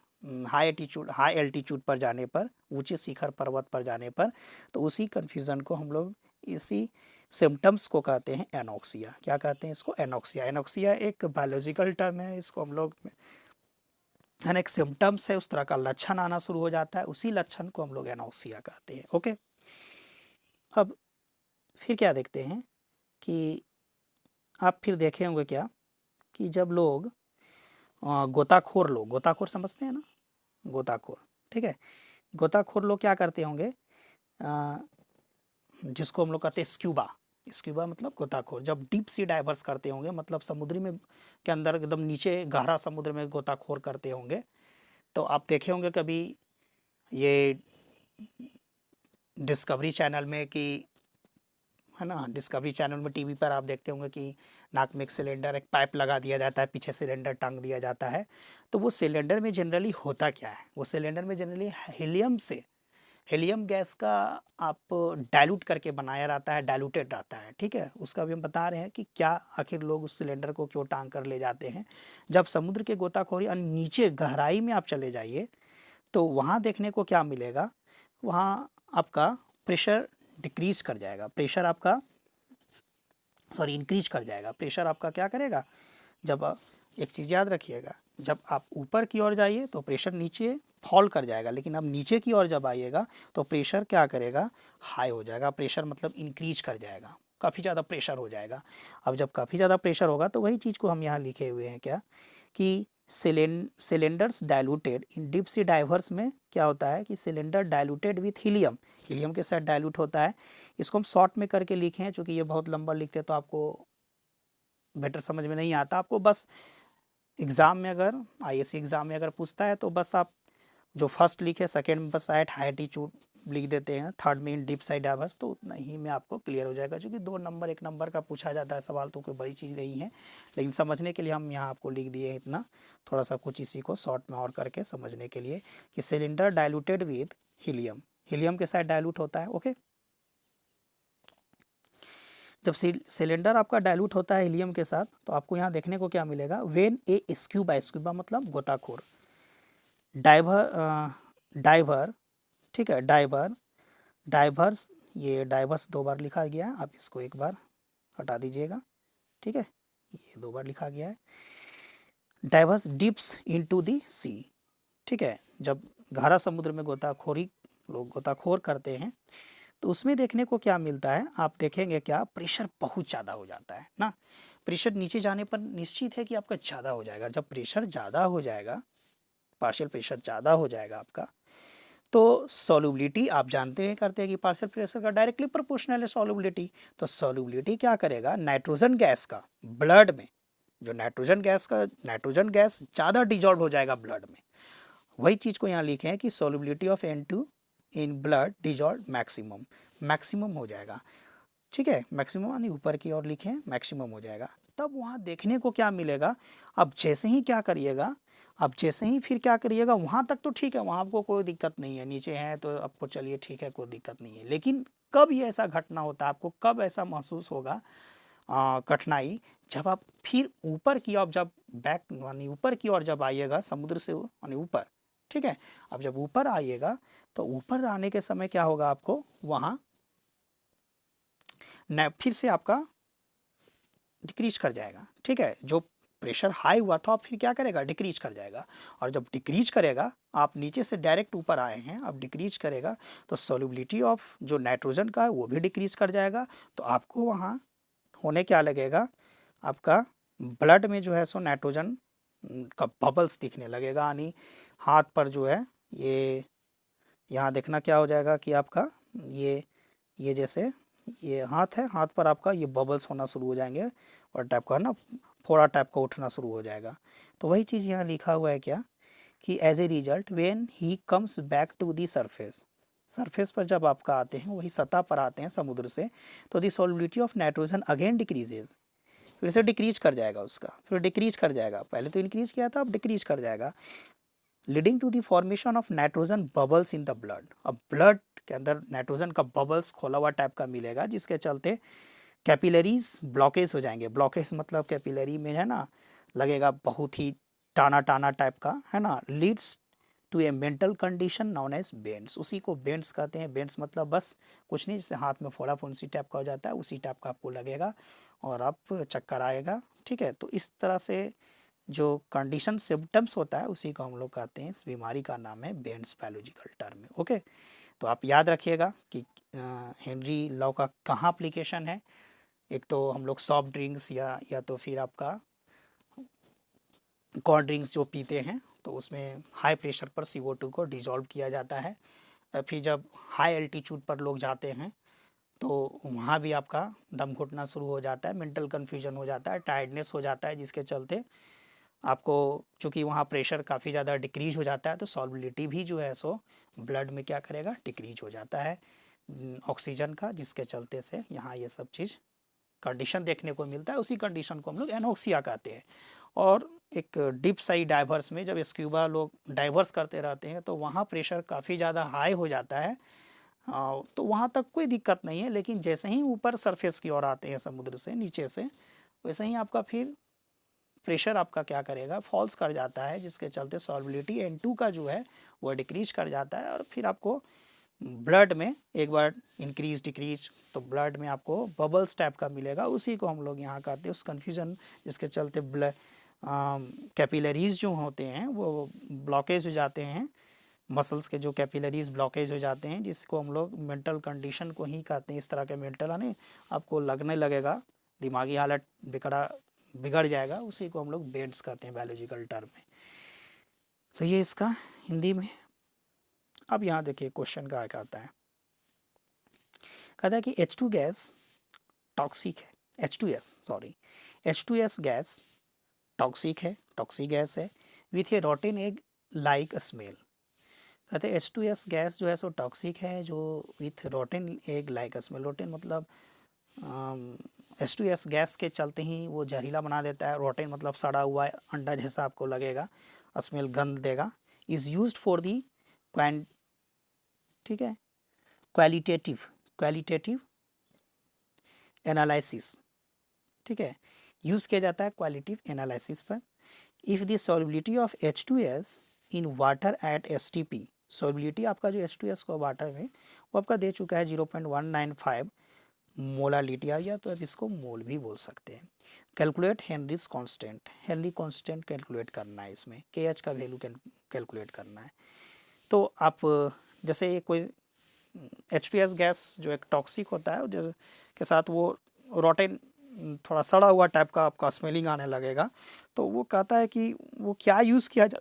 A: हाई एल्टीट्यूड पर जाने पर, ऊंचे शिखर पर्वत पर जाने पर, तो उसी कन्फ्यूज़न को हम लोग, इसी सिम्टम्स को कहते हैं एनॉक्सिया। क्या कहते हैं इसको, एनॉक्सिया। एनॉक्सिया एक बायोलॉजिकल टर्म है, इसको हम लोग, है ना, एक सिम्टम्स है, उस तरह का लक्षण आना शुरू हो जाता है, उसी लक्षण को हम लोग एनॉक्सिया कहते हैं। ओके, अब फिर क्या देखते हैं कि आप फिर देखे होंगे क्या, कि जब लोग गोताखोर लोग, गोताखोर समझते हैं ना, गोताखोर, ठीक है, गोताखोर लोग क्या करते होंगे, जिसको हम लोग कहते हैं स्क्यूबा। स्क्यूबा मतलब गोताखोर, जब डीप सी डाइवर्स करते होंगे, मतलब समुद्री में के अंदर एकदम नीचे गहरा समुद्र में गोताखोर करते होंगे, तो आप देखे होंगे कभी ये डिस्कवरी चैनल में, कि है ना, डिस्कवरी चैनल में टीवी पर आप देखते होंगे कि नाक में एक सिलेंडर, एक पाइप लगा दिया जाता है, पीछे सिलेंडर टांग दिया जाता है। तो वो सिलेंडर में जनरली होता क्या है, वो सिलेंडर में जनरली हीलियम गैस का आप डाइल्यूट करके बनाया रहता है, डाइल्यूटेड रहता है, ठीक है। उसका भी हम बता रहे हैं कि क्या आखिर लोग उस सिलेंडर को क्यों टांग कर ले जाते हैं। जब समुद्र के गोताखोरी नीचे गहराई में आप चले जाइए, तो वहाँ देखने को क्या मिलेगा, वहाँ आपका प्रेशर डिक्रीज कर जाएगा, प्रेशर आपका इंक्रीज कर जाएगा। प्रेशर आपका क्या करेगा, जब एक चीज़ याद रखिएगा जब आप ऊपर की ओर जाइए तो प्रेशर नीचे फॉल कर जाएगा, लेकिन अब नीचे की ओर जब आइएगा तो प्रेशर क्या करेगा, हाई हो जाएगा। प्रेशर मतलब इंक्रीज कर जाएगा, काफ़ी ज़्यादा प्रेशर हो जाएगा। अब जब काफ़ी ज़्यादा प्रेशर होगा तो वही चीज़ को हम यहाँ लिखे हुए हैं क्या, कि सिलेंडर्स डाइल्यूटेड इन डीप सी डाइवर्स में क्या होता है कि cylinder diluted with helium, helium के साथ डाइल्यूट होता है। इसको हम शॉर्ट में करके लिखे हैं, चूँकि ये बहुत लंबा लिखते हैं तो आपको बेटर समझ में नहीं आता। आपको बस एग्ज़ाम में अगर आईएससी एग्ज़ाम में अगर पूछता है तो बस आप जो फर्स्ट लिखे सेकंड में बस एट हाई एल्टीट्यूड लिख देते हैं, थर्ड में इन डीप साइड डाइवर्स, तो उतना ही में आपको क्लियर हो जाएगा। क्योंकि 2 नंबर 1 नंबर का पूछा जाता है सवाल, तो कोई बड़ी चीज़ नहीं है, लेकिन समझने के लिए हम यहाँ आपको लिख दिए हैं इतना, थोड़ा सा कुछ इसी को शॉर्ट में और करके समझने के लिए, कि cylinder diluted with helium, helium के साथ डाइल्यूट होता है। ओके, जब सिलेंडर आपका डाइल्यूट होता है हीलियम के साथ तो आपको यहाँ देखने को क्या मिलेगा, वेन ए स्क्यूबा, स्क्यूबा मतलब गोताखोर, डाइवर डाइवर, ठीक है, डाइवर्स, ये डाइवर्स 2 बार लिखा गया है, आप इसको 1 बार हटा दीजिएगा, ठीक है, ये 2 बार लिखा गया है। डाइवर्स डिप्स इनटू द सी, ठीक है, जब गहरा समुद्र में गोताखोरी लोग गोताखोर करते हैं तो उसमें देखने को क्या मिलता है, आप देखेंगे क्या, प्रेशर बहुत ज़्यादा हो जाता है ना। प्रेशर नीचे जाने पर निश्चित है कि आपका ज़्यादा हो जाएगा। जब प्रेशर ज़्यादा हो जाएगा, पार्शियल प्रेशर ज़्यादा हो जाएगा आपका, तो सॉल्युबिलिटी आप जानते हैं करते हैं कि पार्शियल प्रेशर का डायरेक्टली प्रोपोर्शनल है सॉल्युबिलिटी। तो सॉल्युबिलिटी क्या करेगा, नाइट्रोजन गैस का ब्लड में, जो नाइट्रोजन गैस ज़्यादा डिजॉल्व हो जाएगा ब्लड में। वही चीज़ को यहाँ लिखे हैं कि solubility of N2 in blood dissolve maximum, maximum हो जाएगा, ठीक है, मैक्सिमम यानी ऊपर की ओर लिखें मैक्सिमम हो जाएगा। तब वहाँ देखने को क्या मिलेगा, अब जैसे ही क्या करिएगा, अब जैसे ही फिर क्या करिएगा, वहाँ तक तो ठीक है, वहाँ आपको कोई दिक्कत नहीं है, नीचे है तो आपको चलिए ठीक है, कोई दिक्कत नहीं है। लेकिन कब ये ऐसा घटना होता है, आपको कब ऐसा महसूस होगा कठिनाई, जब आप फिर ऊपर की ओर, जब बैक यानी ऊपर की ओर जब आइएगा समुद्र से यानी ऊपर, ठीक है, अब जब ऊपर आइएगा तो ऊपर आने के समय क्या होगा, आपको वहाँ फिर से आपका डिक्रीज कर जाएगा, ठीक है, जो प्रेशर हाई हुआ था फिर क्या करेगा, डिक्रीज कर जाएगा। और जब डिक्रीज करेगा, आप नीचे से डायरेक्ट ऊपर आए हैं, अब डिक्रीज करेगा तो सॉल्युबिलिटी ऑफ जो नाइट्रोजन का है वो भी डिक्रीज कर जाएगा। तो आपको वहाँ होने क्या लगेगा, आपका ब्लड में जो है सो नाइट्रोजन का बबल्स दिखने लगेगा, यानी हाथ पर जो है ये यहाँ देखना क्या हो जाएगा कि आपका ये जैसे ये हाथ है, हाथ पर आपका ये बबल्स होना शुरू हो जाएंगे और टाइप का ना फोड़ा टाइप का उठना शुरू हो जाएगा। तो वही चीज़ यहाँ लिखा हुआ है क्या, कि as a result when he comes back to the surface, surface पर जब आपका आते हैं, वही सतह पर आते हैं समुद्र से, तो the solubility of nitrogen again decreases, फिर से डिक्रीज कर जाएगा उसका, फिर डिक्रीज कर जाएगा, पहले तो इंक्रीज किया था अब डिक्रीज कर जाएगा, leading to the formation of nitrogen bubbles in the blood. अब ब्लड के अंदर नाइट्रोजन का बबल्स खोला हुआ टाइप का मिलेगा, जिसके चलते कैपिलरीज ब्लॉकेज हो जाएंगे। ब्लॉकेज मतलब कैपिलरी में है ना लगेगा बहुत ही टाना टाना टाइप का, है ना, leads to a mental condition known as bends, उसी को बेंड्स कहते हैं। बेंड्स मतलब बस कुछ नहीं, जैसे हाथ में फोड़ा फुंसी टाइप का हो जाता है, उसी टाइप का आपको लगेगा और आप चक्कर आएगा, ठीक है। तो इस तरह से जो कंडीशन सिम्टम्स होता है उसी को हम लोग कहते हैं, इस बीमारी का नाम है बेंड्स बायोलॉजिकल टर्म है। ओके, तो आप याद रखिएगा कि हेनरी लॉ का कहाँ एप्लीकेशन है। एक तो हम लोग सॉफ्ट ड्रिंक्स या तो फिर आपका कोल्ड ड्रिंक्स जो पीते हैं तो उसमें हाई प्रेशर पर CO2 को डिजॉल्व किया जाता है। फिर जब हाई एल्टीट्यूड पर लोग जाते हैं तो वहाँ भी आपका दम घुटना शुरू हो जाता है, मेंटल कन्फ्यूजन हो जाता है, टायर्डनेस हो जाता है, जिसके चलते आपको चूँकि वहाँ प्रेशर काफ़ी ज़्यादा डिक्रीज हो जाता है तो सॉल्बिलिटी भी जो है सो ब्लड में क्या करेगा, डिक्रीज हो जाता है ऑक्सीजन का, जिसके चलते से यहाँ ये सब चीज़ कंडीशन देखने को मिलता है। उसी कंडीशन को हम लोग एनोक्सिया कहते हैं। और एक डीप साई डाइवर्स में जब स्क्यूबा लोग डाइवर्स करते रहते हैं तो वहाँ प्रेशर काफ़ी ज़्यादा हाई हो जाता है, तो वहाँ तक कोई दिक्कत नहीं है। लेकिन जैसे ही ऊपर सरफेस की ओर आते हैं समुद्र से नीचे से, वैसे ही आपका फिर प्रेशर आपका क्या करेगा, फॉल्स कर जाता है, जिसके चलते सॉल्बिलिटी N2 का जो है वो डिक्रीज कर जाता है और फिर आपको ब्लड में एक बार इंक्रीज डिक्रीज तो ब्लड में आपको बबल्स टाइप का मिलेगा, उसी को हम लोग यहाँ कहते हैं उस कन्फ्यूजन, जिसके चलते कैपिलरीज जो होते हैं वो ब्लॉकेज हो जाते हैं, मसल्स के जो कैपिलरीज ब्लॉकेज हो जाते हैं, जिसको हम लोग मेंटल कंडीशन को ही कहते हैं। इस तरह के मेंटल है, आपको लगने लगेगा दिमागी हालत बिगड़ जाएगा, उसी को हम लोग बेंट्स कहते हैं बायोलॉजिकल टर्म में। तो ये इसका हिंदी में। अब यहाँ देखिए क्वेश्चन का क्या आता है, कहता है कि H2 गैस टॉक्सिक है, H2S गैस टॉक्सिक है, टॉक्सिक गैस है, with A रॉटन egg like smell. कहते हैं H2S गैस जो है सो टॉक्सिक है, जो विथ रॉटन एग लाइक स्मेल। रॉटन मतलब H2S गैस के चलते ही वो जहरीला बना देता है। रॉटन मतलब सड़ा हुआ अंडा जैसा आपको लगेगा, स्मेल गंध देगा। इज़ यूज्ड फॉर दी ठीक है क्वालिटेटिव एनालिसिस, ठीक है, यूज़ किया जाता है क्वालिटिव एनालिसिस पर। If the solubility of H2S in water at STP, solubility आपका जो H2S को वाटर में वो आपका दे चुका है 0.195 मोलालिटी आ गया, तो अब इसको मोल भी बोल सकते हैं। Calculate Henrys constant, Henry constant calculate करना है, इसमें KH का वैल्यू कैलकुलेट करना है। तो आप जैसे ये कोई H2S गैस जो एक टॉक्सिक होता है, जो के साथ वो रोटेन थोड़ा सड़ा हुआ टाइप का आपका स्मेलिंग आने लगेगा, तो वो कहता है कि वो क्या यूज़ किया जा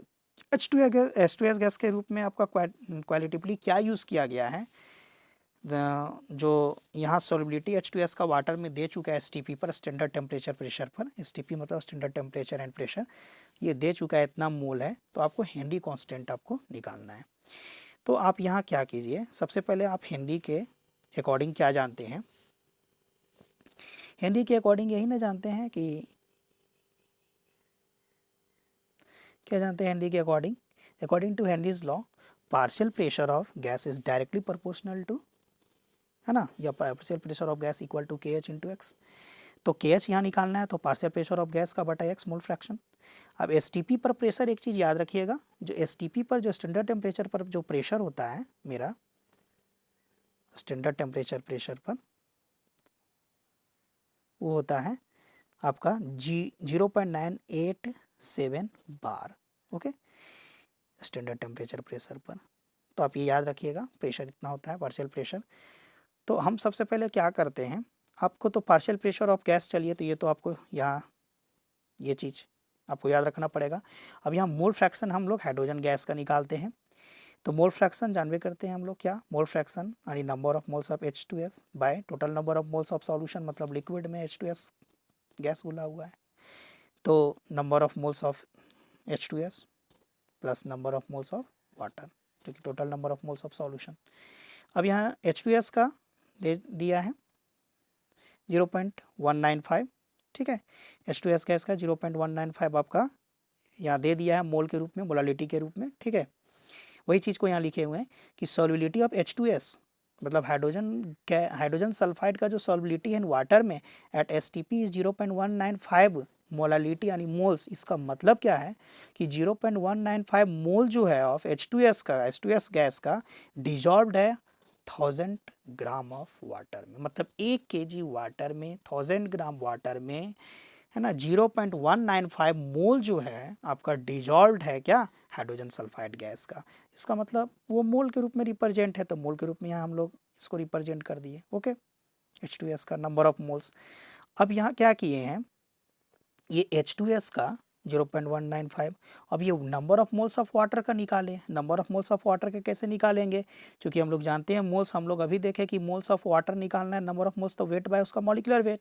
A: H2S गैस के रूप में आपका क्वालिटेटिवली क्या यूज़ किया गया है। जो यहाँ सॉल्युबिलिटी H2S का वाटर में दे चुका है STP पर, स्टैंडर्ड टेम्परेचर प्रेशर पर, STP मतलब स्टैंडर्ड टेम्परेचर एंड प्रेशर, ये दे चुका है इतना मोल है, तो आपको हेनरी कांस्टेंट आपको निकालना है। तो आप यहाँ क्या कीजिए, सबसे पहले आप हेनरी के अकॉर्डिंग क्या जानते हैं, हेनरी के अकॉर्डिंग यही ना जानते हैं कि क्या जानते हैं हेनरी के according, according to Henry's law partial pressure of gas is directly proportional to, है ना, या partial pressure of gas equal to KH into X. तो KH यहाँ निकालना है, तो पार्शियल प्रेशर ऑफ गैस का बटा एक्स मोल फ्रैक्शन। अब STP पर प्रेशर, एक चीज़ याद रखिएगा, जो STP पर जो स्टैंडर्ड टेम्परेचर पर जो प्रेशर होता है, मेरा स्टैंडर्ड टेम्परेचर प्रेशर पर वो होता है आपका 0.987 बार, ओके, स्टैंडर्ड टेम्परेचर प्रेशर पर। तो आप ये याद रखिएगा, प्रेशर इतना होता है पार्शियल प्रेशर। तो हम सबसे पहले क्या करते हैं, आपको तो पार्शियल प्रेशर ऑफ गैस चाहिए, तो ये तो आपको यहाँ ये चीज़ आपको याद रखना पड़ेगा। अब यहाँ मोल फ्रैक्शन हम लोग हाइड्रोजन गैस का निकालते हैं, तो मोल फ्रैक्शन जानवे करते हैं हम लोग, क्या मोल फ्रैक्शन यानी number of moles of H2S by total number of moles of solution, मतलब लिक्विड में H2S गैस घुला हुआ है, तो number of moles of H2S plus number of moles of water, जो कि total number of moles of solution. अब यहाँ H2S का दे दिया है 0.195, ठीक है, H2S गैस का 0.195 आपका यहाँ दे दिया है मोल के रूप में, मोलालिटी के रूप में, ठीक है। वही चीज़ को यहाँ लिखे हुए हैं कि सॉल्युबिलिटी ऑफ H2S मतलब हाइड्रोजन सल्फाइड का जो सॉल्युबिलिटी है वाटर में एट STP इज 0.195 मोलालिटी यानी मोल्स। इसका मतलब क्या है कि 0.195 मोल जो है ऑफ H2S का, H2S गैस का डिजॉल्व्ड है 1000 ग्राम ऑफ वाटर में, मतलब 1 kg वाटर में 1000 ग्राम वाटर में, है ना, 0.195 मोल जो है आपका डिजॉल्व्ड है क्या, हाइड्रोजन सल्फाइड गैस का। इसका मतलब वो मोल के रूप में रिप्रेजेंट है, तो मोल के रूप में यहाँ हम लोग इसको रिप्रेजेंट कर दिए, ओके, H2S का नंबर ऑफ मोल्स। अब यहाँ क्या किए हैं, ये H2S का 0.195, अब ये number of moles of water का निकालें। Number of moles of water के कैसे निकालेंगे, क्योंकि हम लोग जानते हैं मोल्स, हम लोग अभी देखें कि मोल्स ऑफ वाटर निकालना है, नंबर ऑफ मोल्स तो वेट बाय उसका मॉलिकुलर वेट,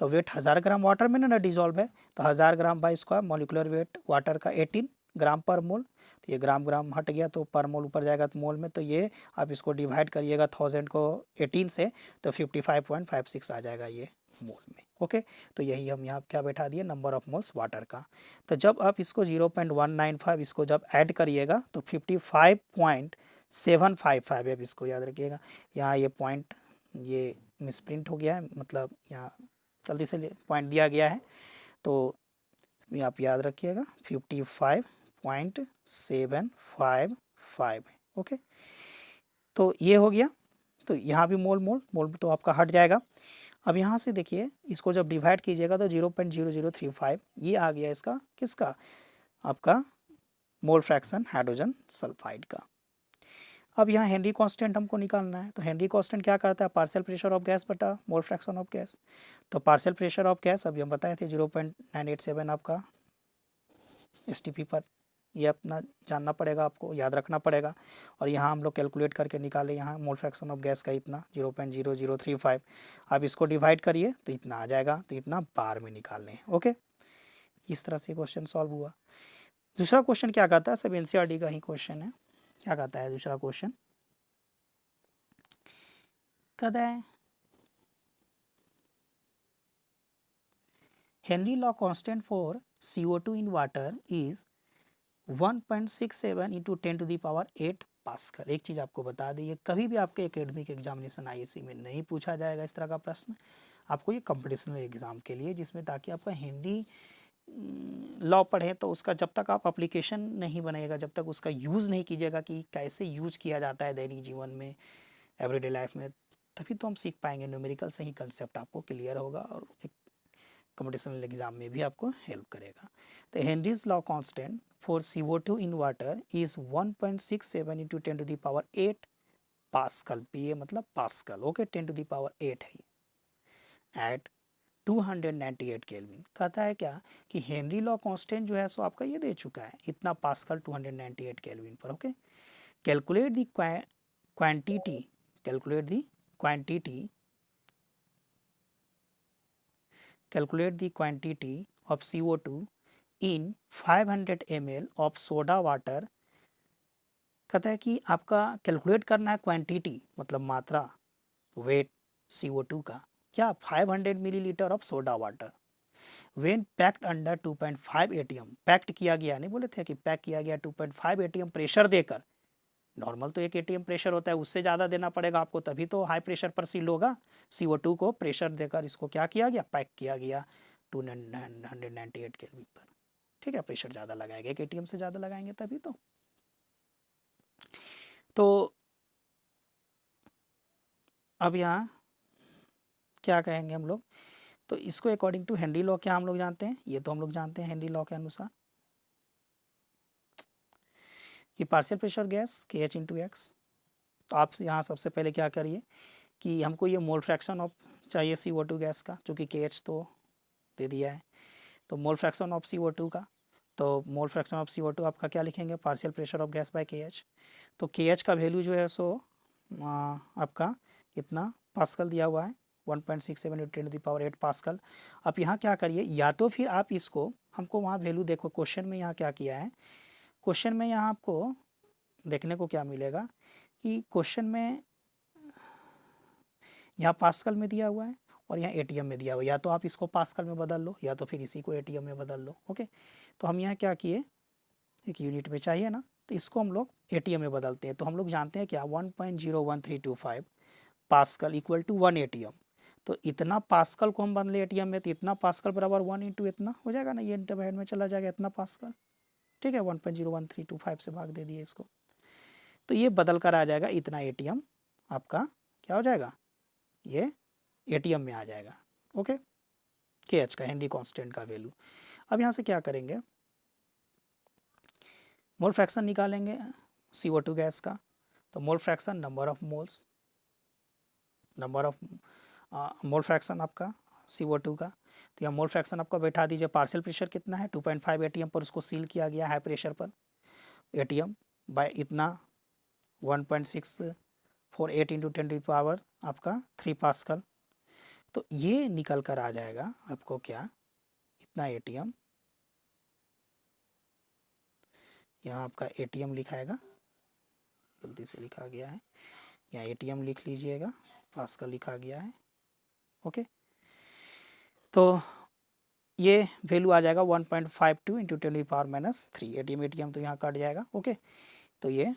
A: तो वेट 1000 ग्राम वाटर में ना डिजॉल्व है, तो 1000 ग्राम बाय इसका मॉलिकुलर वेट वाटर का 18 ग्राम पर मोल, तो ये ग्राम ग्राम हट गया, तो पर मोल ऊपर जाएगा तो मोल में, तो ये आप इसको डिवाइड करिएगा 1000 को 18 से, तो 55.56 आ जाएगा ये मोल में, ओके। तो यही हम यहाँ क्या बैठा दिए, नंबर ऑफ मोल्स वाटर का। तो जब आप इसको 0.195 इसको जब ऐड करिएगा तो 55.755 है, अब इसको याद रखिएगा। यहाँ ये पॉइंट ये मिसप्रिंट हो गया है, मतलब यहाँ जल्दी से पॉइंट दिया गया है, तो आप याद रखिएगा 55.755 है, ओके। तो ये हो गया, तो यहाँ भी मोल मोल मोल तो आपका हट जाएगा। अब यहाँ से देखिए इसको जब डिवाइड कीजिएगा तो 0.0035 ये आ गया इसका किसका, आपका मोल फ्रैक्शन हाइड्रोजन सल्फाइड का। अब यहाँ हेनरी कांस्टेंट हमको निकालना है, तो हेनरी कांस्टेंट क्या करता है, पार्शियल प्रेशर ऑफ गैस बटा मोल फ्रैक्शन ऑफ गैस। तो पार्शियल प्रेशर ऑफ गैस अभी हम बताए थे 0.987 आपका STP पर, ये अपना जानना पड़ेगा, आपको याद रखना पड़ेगा। और यहाँ हम लोग कैलकुलेट करके निकाले, यहाँ मोल फ्रैक्शन ऑफ गैस का इतना 0.0035। अब इसको डिवाइड करिए तो इतना आ जाएगा, तो इतना बार में निकालने हैं। ओके, इस तरह से क्वेश्चन सॉल्व हुआ। दूसरा क्वेश्चन क्या कहता है, सब NCERT का ही क्वेश्चन है। क्या कहता है दूसरा क्वेश्चन, कहता है Henry law constant for CO2 in water is 1.67 into 10⁸ pascal. एक चीज़ आपको बता दें, ये कभी भी आपके एकेडमिक एग्जामिनेशन IAC में नहीं पूछा जाएगा इस तरह का प्रश्न। आपको ये कॉम्पिटिशनल एग्जाम के लिए, जिसमें ताकि आपका हिंदी लॉ पढ़े तो उसका जब तक आप एप्लीकेशन नहीं बनेगा, जब तक उसका यूज़ नहीं कीजिएगा कि कैसे यूज किया जाता है दैनिक जीवन में, एवरीडे लाइफ में, तभी तो हम सीख पाएंगे। न्यूमेरिकल से ही कंसेप्ट आपको क्लियर होगा और एक कॉम्पिटिशनल एग्जाम में भी आपको हेल्प करेगा। तो Henry's law constant for CO2 in water is 1.67 into 10⁸ pascal. PA मतलब पास्कल, ओके, 10⁸ है एट 298 केल्विन। कहता है क्या कि हेनरी लॉ कांस्टेंट जो है सो आपका ये दे चुका है इतना पास्कल 298 केल्विन पर। Okay, calculate the quantity, calculate the quantity, calculate the quantity of CO2 in 500 ml of soda water। कहता है कि आपका कैलकुलेट करना है क्वांटिटी मतलब मात्रा, वेट CO2 का, क्या 500 millilitre of soda water when packed under 2.5 ATM। Packed किया गया, नहीं बोले थे कि पैक किया गया 2.5 ATM प्रेशर देकर। नॉर्मल तो 1 ATM प्रेशर होता है, उससे ज़्यादा देना पड़ेगा आपको, तभी तो हाई प्रेशर पर सील होगा। CO2 को प्रेशर देकर इसको क्या किया गया, पैक किया गया 298 केल्विन पर। ठीक है, प्रेशर ज़्यादा लगाएगा, 1 ATM से ज़्यादा लगाएंगे तभी तो अब यहाँ क्या कहेंगे हम लोग, तो इसको अकॉर्डिंग टू हेनरी लॉ क्या हम लोग जानते हैं, ये तो हम लोग जानते हैं हेनरी लॉ के अनुसार कि partial pressure gas KH into X. तो आप यहाँ सबसे पहले क्या करिए कि हमको ये मोल फ्रैक्शन ऑफ चाहिए CO2 गैस का, जो कि KH तो दे दिया है। तो मोल फ्रैक्शन ऑफ CO2 का, तो मोल फ्रैक्शन ऑफ CO2 आपका क्या लिखेंगे, partial pressure of gas by KH। तो KH का वैल्यू जो है सो आपका इतना पास्कल दिया हुआ है, 1.67 × 10⁸ पास्कल। अब यहाँ क्या करिए, या तो फिर आप इसको, हमको वहाँ वैल्यू देखो क्वेश्चन में यहाँ क्या किया है, क्वेश्चन में यहाँ आपको देखने को क्या मिलेगा कि क्वेश्चन में यहाँ पास्कल में दिया हुआ है और यहाँ ATM में दिया हुआ है। या तो आप इसको पास्कल में बदल लो या तो फिर इसी को ATM में बदल लो। ओके, तो हम यहाँ क्या किए, एक यूनिट में चाहिए ना, तो इसको हम लोग ATM में बदलते हैं। तो हम लोग जानते हैं क्या, 1.01325 पास्कल इक्वल टू 1 ATM। तो इतना पास्कल को हम बदले ATM में, तो इतना पास्कल बराबर 1 इंटू इतना हो जाएगा ना, ये इंटरवल में चला जाएगा इतना पास्कल। ठीक है, 1.01325 से भाग दे दिए इसको, तो ये बदल कर आ जाएगा इतना ATM आपका क्या हो जाएगा, ये ATM में आ जाएगा। ओके, KH का, हेनरी कांस्टेंट का वैल्यू। अब यहाँ से क्या करेंगे, मोल फ्रैक्शन निकालेंगे CO2 गैस का। तो mole fraction number of moles, number of mole fraction आपका CO2 का। तो यहाँ मोल फ्रैक्शन आपका बैठा दीजिए, पार्शियल प्रेशर कितना है 2.5 ATM पर, उसको सील किया गया हाई प्रेशर पर ATM बाय इतना 1.648 इंटू 10⁻³ आपका 3 पास्कल। तो ये निकल कर आ जाएगा आपको क्या, इतना ATM, यहाँ आपका ATM लिखाएगा, गलती से लिखा गया है, यहाँ ATM लिख लीजिएगा, पास्कल लिखा गया है। ओके, तो ये वैल्यू आ जाएगा 1.52 इंटू 10⁻³ ATM तो यहाँ कट जाएगा। ओके, तो ये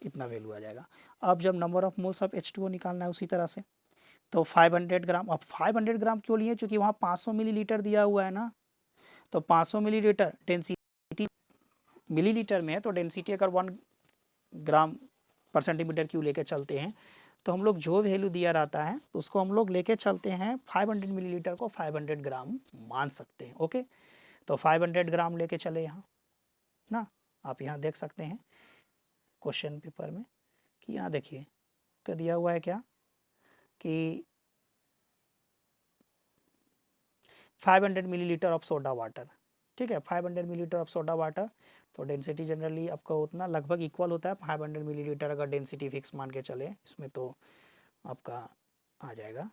A: इतना वैल्यू आ जाएगा। अब जब number of moles of H2O निकालना है उसी तरह से, तो 500 ग्राम, अब 500 ग्राम क्यों लिए, चूँकि वहाँ 500 मिलीलीटर दिया हुआ है ना, तो 500 मिलीलीटर डेंसिटी मिलीलीटर में है, तो डेंसिटी अगर 1 ग्राम पर सेंटीमीटर क्यूब लेके चलते हैं तो हम लोग जो वैल्यू दिया रहता है तो उसको हम लोग लेके चलते हैं 500 मिलीलीटर को 500 ग्राम मान सकते हैं। ओके, तो 500 ग्राम लेके चले यहाँ ना। आप यहाँ देख सकते हैं क्वेश्चन पेपर में कि यहाँ देखिए क्या दिया हुआ है, क्या कि 500 मिलीलीटर ऑफ सोडा वाटर। ठीक है, 500 मिलीलीटर ऑफ सोडा वाटर, तो डेंसिटी जनरली आपका उतना लगभग इक्वल होता है 500 मिलीलीटर। अगर डेंसिटी फिक्स मान के चले इसमें तो आपका आ जाएगा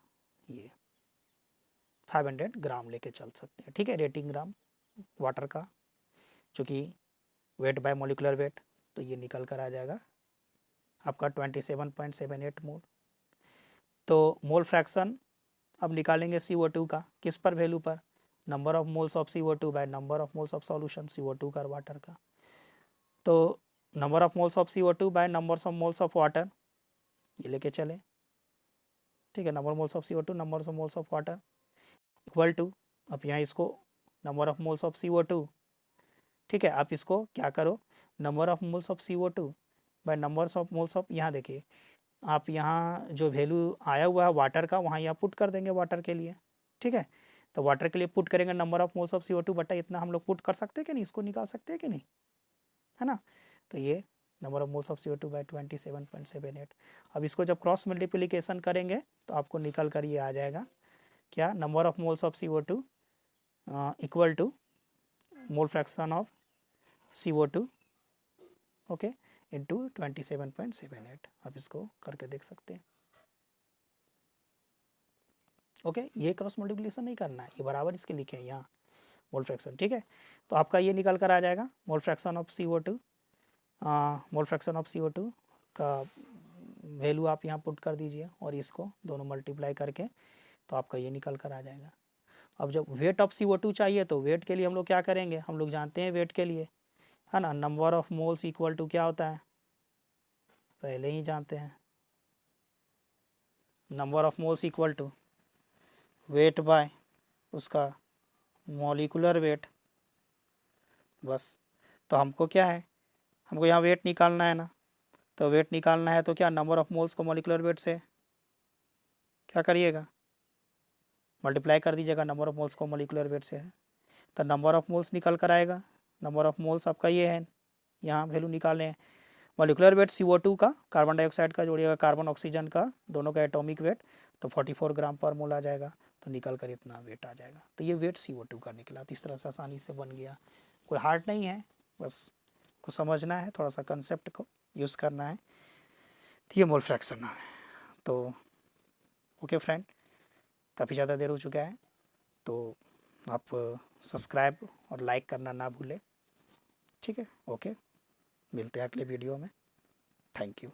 A: ये 500 ग्राम लेके चल सकते हैं। ठीक है, रेटिंग ग्राम वाटर का, चूँकि वेट बाय मोलिकुलर वेट, तो ये निकल कर आ जाएगा आपका 27.78 मोल। तो मोल फ्रैक्शन अब निकालेंगे CO2 का, किस पर वैल्यू पर, number of moles of CO2 by number of moles of solution CO2 का वाटर का। तो number of moles of CO2 by numbers of moles of water, ये लेके चले। ठीक है, number moles of CO2 number of moles of water equal to, अब यहाँ इसको number of moles of CO2, ठीक है, आप इसको क्या करो, number of moles of CO2 by numbers of moles of, यहाँ देखिए आप यहाँ जो वैल्यू आया हुआ है वाटर का वहाँ यहाँ पुट कर देंगे वाटर के लिए। ठीक है, तो वाटर के लिए पुट करेंगे number of moles of CO2 बटा इतना, हम लोग पुट कर सकते हैं कि नहीं, इसको निकाल सकते हैं कि नहीं, है ना। तो ये number of moles of CO2 by 27.78। अब इसको जब क्रॉस मल्टीप्लिकेशन करेंगे तो आपको निकल कर ये आ जाएगा क्या, number of moles of CO2 equal to mole fraction of CO2, okay, into 27.78। आप इसको करके देख सकते हैं। ओके, ये क्रॉस मल्टीप्लिकेशन नहीं करना है, ये बराबर इसके लिखे हैं यहाँ मोल फ्रैक्शन। ठीक है, तो आपका ये निकल कर आ जाएगा मोल fraction of CO2, mole fraction of CO2 का वैल्यू आप यहाँ पुट कर दीजिए और इसको दोनों मल्टीप्लाई करके तो आपका ये निकल कर आ जाएगा। अब जब वेट ऑफ CO2 चाहिए तो वेट के लिए हम लोग क्या करेंगे, हम लोग जानते हैं वेट के लिए, है ना, number of moles equal to क्या होता है, पहले ही जानते हैं, number of moles equal to weight by उसका मॉलिकुलर वेट, बस। तो हमको क्या है, हमको यहाँ वेट निकालना है ना, तो वेट निकालना है तो क्या, नंबर ऑफ मोल्स को मॉलिकुलर वेट से क्या करिएगा, मल्टीप्लाई कर दीजिएगा, नंबर ऑफ मोल्स को मॉलिकुलर वेट से है तो नंबर ऑफ मोल्स निकल कर आएगा। नंबर ऑफ मोल्स आपका ये है, यहाँ वैल्यू निकालने हैं, मॉलिकुलर वेट CO2 का, कार्बन डाइऑक्साइड का जोड़िएगा कार्बन ऑक्सीजन का, दोनों का एटॉमिक वेट, तो 44 ग्राम पर मोल आ जाएगा, तो निकल कर इतना वेट आ जाएगा। तो ये वेट CO2 का निकला, तो इस तरह से आसानी से बन गया, कोई हार्ड नहीं है, बस को समझना है, थोड़ा सा कंसेप्ट को यूज़ करना है, तो ये मोल फ्रैक्शन है। तो ओके फ्रेंड, काफ़ी ज़्यादा देर हो चुका है, तो आप सब्सक्राइब और लाइक करना ना भूलें। ठीक है, ओके, मिलते हैं अगले वीडियो में। Thank you.